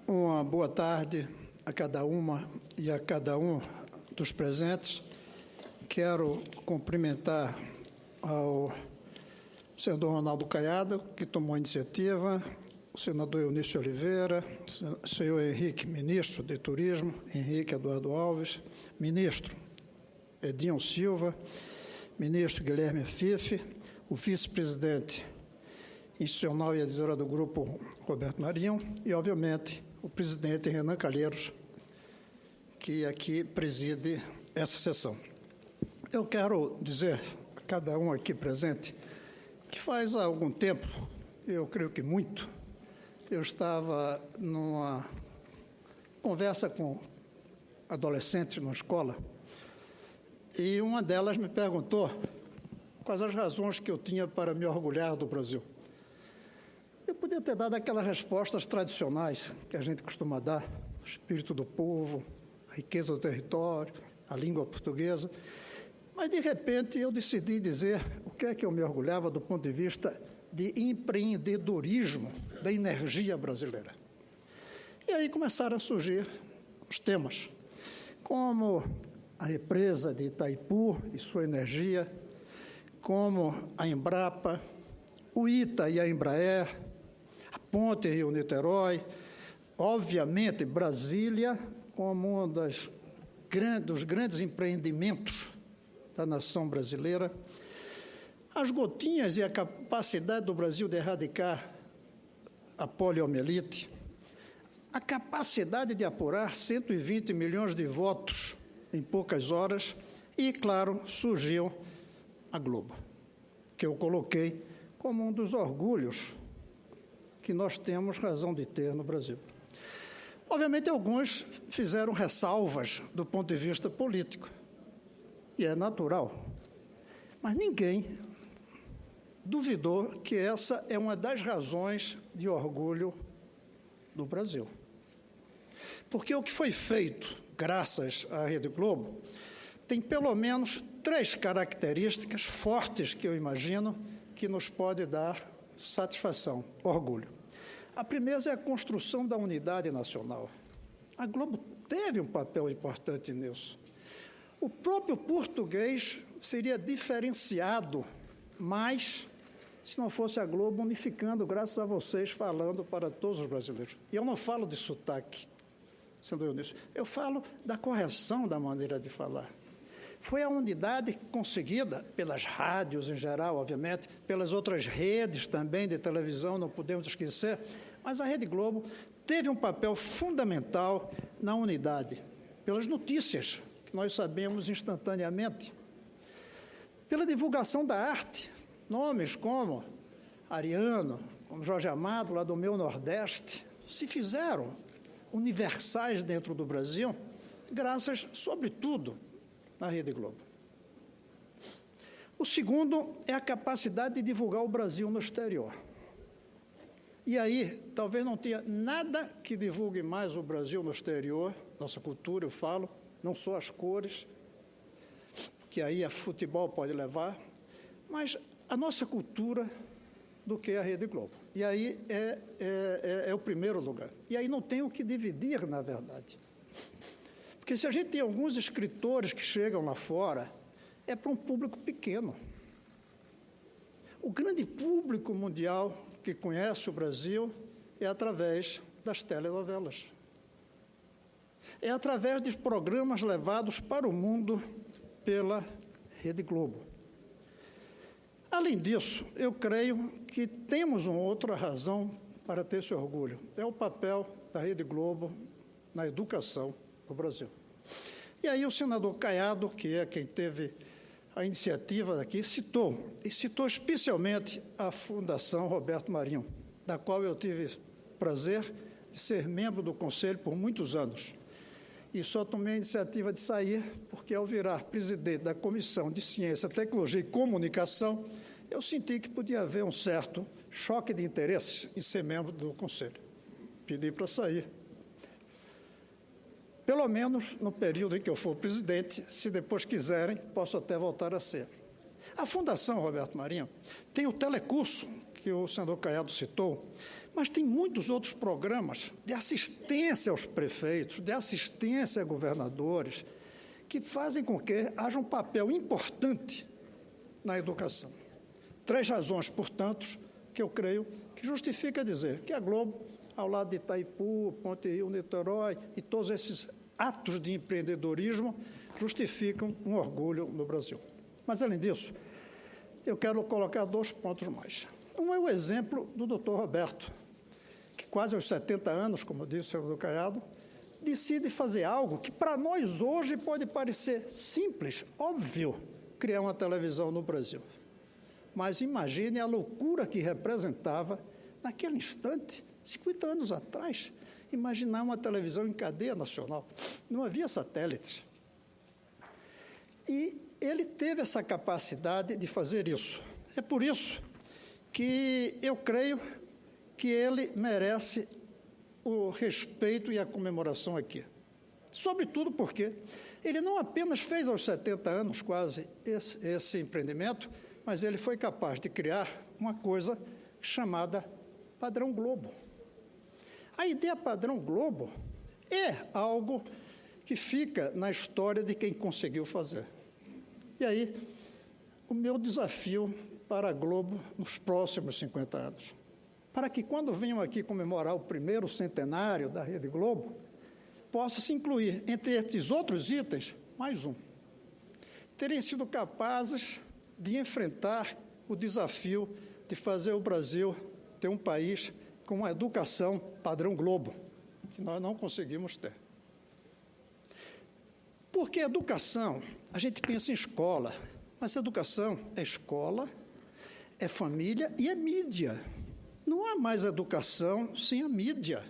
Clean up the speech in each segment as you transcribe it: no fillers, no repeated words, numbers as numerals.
Uma boa tarde a cada uma e a cada um dos presentes. Quero cumprimentar ao senador Ronaldo Caiado, que tomou a iniciativa, o senador Eunício Oliveira, o senhor Henrique, ministro de Turismo, Henrique Eduardo Alves, ministro Edinho Silva, ministro Guilherme Fife, o vice-presidente institucional e editora do Grupo Roberto Marinho e, obviamente, o presidente Renan Calheiros, que aqui preside essa sessão. Eu quero dizer a cada um aqui presente que faz algum tempo, eu creio que muito, eu estava numa conversa com adolescentes na escola e uma delas me perguntou quais as razões que eu tinha para me orgulhar do Brasil. Eu podia ter dado aquelas respostas tradicionais que a gente costuma dar, o espírito do povo, a riqueza do território, a língua portuguesa, mas, de repente, eu decidi dizer o que é que eu me orgulhava do ponto de vista de empreendedorismo da energia brasileira. E aí começaram a surgir os temas, como a represa de Itaipu e sua energia, como a Embrapa, o ITA e a Embraer, a Ponte Rio-Niterói, obviamente Brasília como um dos grandes empreendimentos da nação brasileira, as gotinhas e a capacidade do Brasil de erradicar a poliomielite, a capacidade de apurar 120 milhões de votos em poucas horas e, claro, surgiu a Globo, que eu coloquei como um dos orgulhos que nós temos razão de ter no Brasil. Obviamente, alguns fizeram ressalvas do ponto de vista político, e é natural, mas ninguém duvidou que essa é uma das razões de orgulho do Brasil. Porque o que foi feito, graças à Rede Globo, tem pelo menos 3 características fortes que eu imagino que nos pode dar satisfação, orgulho. A primeira é a construção da unidade nacional. A Globo teve um papel importante nisso. O próprio português seria diferenciado mais se não fosse a Globo unificando, graças a vocês, falando para todos os brasileiros. E eu não falo de sotaque, sendo eu nisso. Eu falo da correção da maneira de falar. Foi a unidade conseguida pelas rádios em geral, obviamente, pelas outras redes também de televisão, não podemos esquecer, mas a Rede Globo teve um papel fundamental na unidade, pelas notícias que nós sabemos instantaneamente, pela divulgação da arte, nomes como Ariano, como Jorge Amado, lá do meu Nordeste, se fizeram universais dentro do Brasil, graças, sobretudo, à Rede Globo. O segundo é a capacidade de divulgar o Brasil no exterior. E aí, talvez não tenha nada que divulgue mais o Brasil no exterior, nossa cultura, eu falo, não só as cores, que aí a futebol pode levar, mas a nossa cultura do que a Rede Globo. E aí é o primeiro lugar. E aí não tem o que dividir, na verdade. Porque se a gente tem alguns escritores que chegam lá fora, é para um público pequeno. O grande público mundial que conhece o Brasil é através das telenovelas. É através de programas levados para o mundo pela Rede Globo. Além disso, eu creio que temos uma outra razão para ter esse orgulho. É o papel da Rede Globo na educação no Brasil. E aí o senador Caiado, que é quem teve a iniciativa aqui, citou especialmente a Fundação Roberto Marinho, da qual eu tive prazer de ser membro do conselho por muitos anos. E só tomei a iniciativa de sair porque, ao virar presidente da Comissão de Ciência, Tecnologia e Comunicação, eu senti que podia haver um certo choque de interesses em ser membro do conselho. Pedi para sair. Pelo menos no período em que eu for presidente, se depois quiserem, posso até voltar a ser. A Fundação Roberto Marinho tem o telecurso, que o senador Caiado citou, Mas tem muitos outros programas de assistência aos prefeitos, de assistência a governadores, que fazem com que haja um papel importante na educação. 3 razões, portanto, que eu creio que justifica dizer que a Globo, ao lado de Itaipu, Ponte Rio, Niterói e todos esses atos de empreendedorismo, justificam um orgulho no Brasil. Mas, além disso, eu quero colocar 2 pontos mais. Um é o exemplo do doutor Roberto, que quase aos 70 anos, como disse o senhor Caiado, decide fazer algo que para nós hoje pode parecer simples, óbvio, criar uma televisão no Brasil. Mas imagine a loucura que representava, naquele instante, 50 anos atrás, imaginar uma televisão em cadeia nacional. Não havia satélites. E ele teve essa capacidade de fazer isso. É por isso que eu creio que ele merece o respeito e a comemoração aqui. Sobretudo porque ele não apenas fez aos 70 anos quase esse empreendimento, mas ele foi capaz de criar uma coisa chamada Padrão Globo. A ideia Padrão Globo é algo que fica na história de quem conseguiu fazer. E aí, o meu desafio para a Globo nos próximos 50 anos, para que quando venham aqui comemorar o primeiro centenário da Rede Globo, possa se incluir, entre esses outros itens, mais um. Terem sido capazes de enfrentar o desafio de fazer o Brasil ter um país com uma educação padrão Globo, que nós não conseguimos ter. Porque educação, a gente pensa em escola, mas educação é escola, é família e é mídia. Não há mais educação sem a mídia.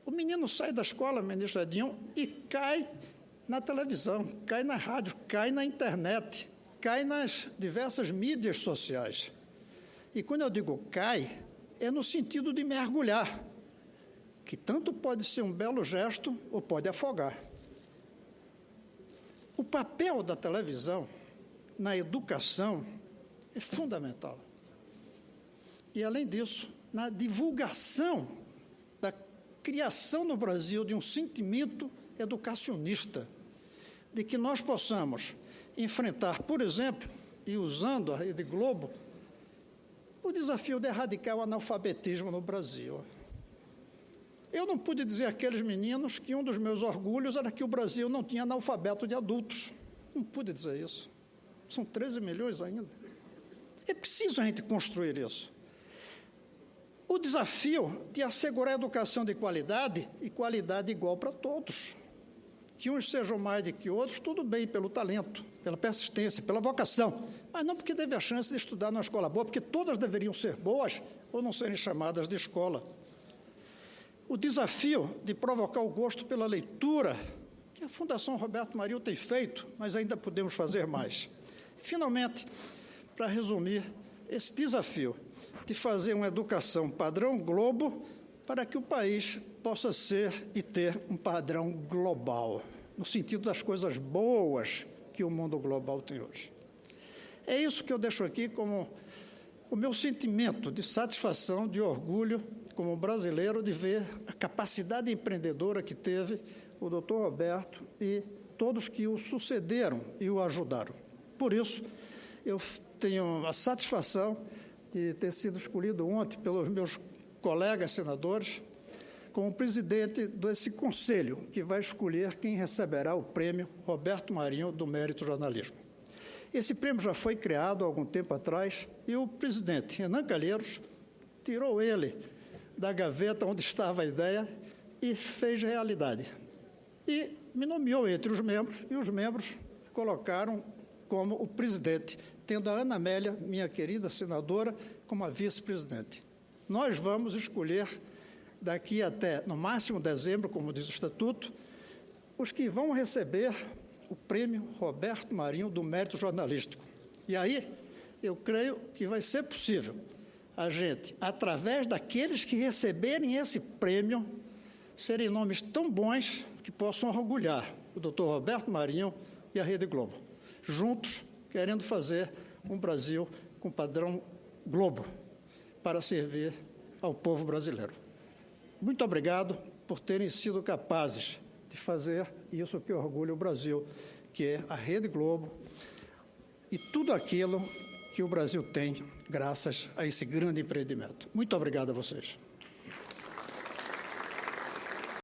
O menino sai da escola, ministro Edinho, e cai na televisão, cai na rádio, cai na internet, cai nas diversas mídias sociais. E quando eu digo cai, é no sentido de mergulhar, que tanto pode ser um belo gesto ou pode afogar. O papel da televisão na educação é fundamental. E, além disso, na divulgação da criação no Brasil de um sentimento educacionista, de que nós possamos enfrentar, por exemplo, e usando a Rede Globo, o desafio de erradicar o analfabetismo no Brasil. Eu não pude dizer àqueles meninos que um dos meus orgulhos era que o Brasil não tinha analfabeto de adultos. Não pude dizer isso. São 13 milhões ainda. É preciso a gente construir isso. O desafio de assegurar a educação de qualidade e qualidade igual para todos. Que uns sejam mais do que outros, tudo bem, pelo talento, pela persistência, pela vocação, mas não porque teve a chance de estudar numa escola boa, porque todas deveriam ser boas ou não serem chamadas de escola. O desafio de provocar o gosto pela leitura, que a Fundação Roberto Marinho tem feito, mas ainda podemos fazer mais. Finalmente, para resumir, esse desafio de fazer uma educação padrão Globo para que o país possa ser e ter um padrão global, no sentido das coisas boas que o mundo global tem hoje. É isso que eu deixo aqui como o meu sentimento de satisfação, de orgulho, como brasileiro, de ver a capacidade empreendedora que teve o doutor Roberto e todos que o sucederam e o ajudaram. Por isso, eu tenho a satisfação de ter sido escolhido ontem pelos meus colegas senadores como presidente desse conselho que vai escolher quem receberá o prêmio Roberto Marinho do Mérito Jornalismo. Esse prêmio já foi criado há algum tempo atrás e o presidente Renan Calheiros tirou ele da gaveta onde estava a ideia e fez realidade. E me nomeou entre os membros, e os membros colocaram como o presidente, tendo a Ana Amélia, minha querida senadora, como a vice-presidente. Nós vamos escolher, daqui até, no máximo, dezembro, como diz o Estatuto, os que vão receber o prêmio Roberto Marinho do Mérito Jornalístico. E aí, eu creio que vai ser possível a gente, através daqueles que receberem esse prêmio, serem nomes tão bons que possam orgulhar o doutor Roberto Marinho e a Rede Globo, juntos, querendo fazer um Brasil com padrão Globo, para servir ao povo brasileiro. Muito obrigado por terem sido capazes de fazer isso que orgulha o Brasil, que é a Rede Globo e tudo aquilo que o Brasil tem graças a esse grande empreendimento. Muito obrigado a vocês.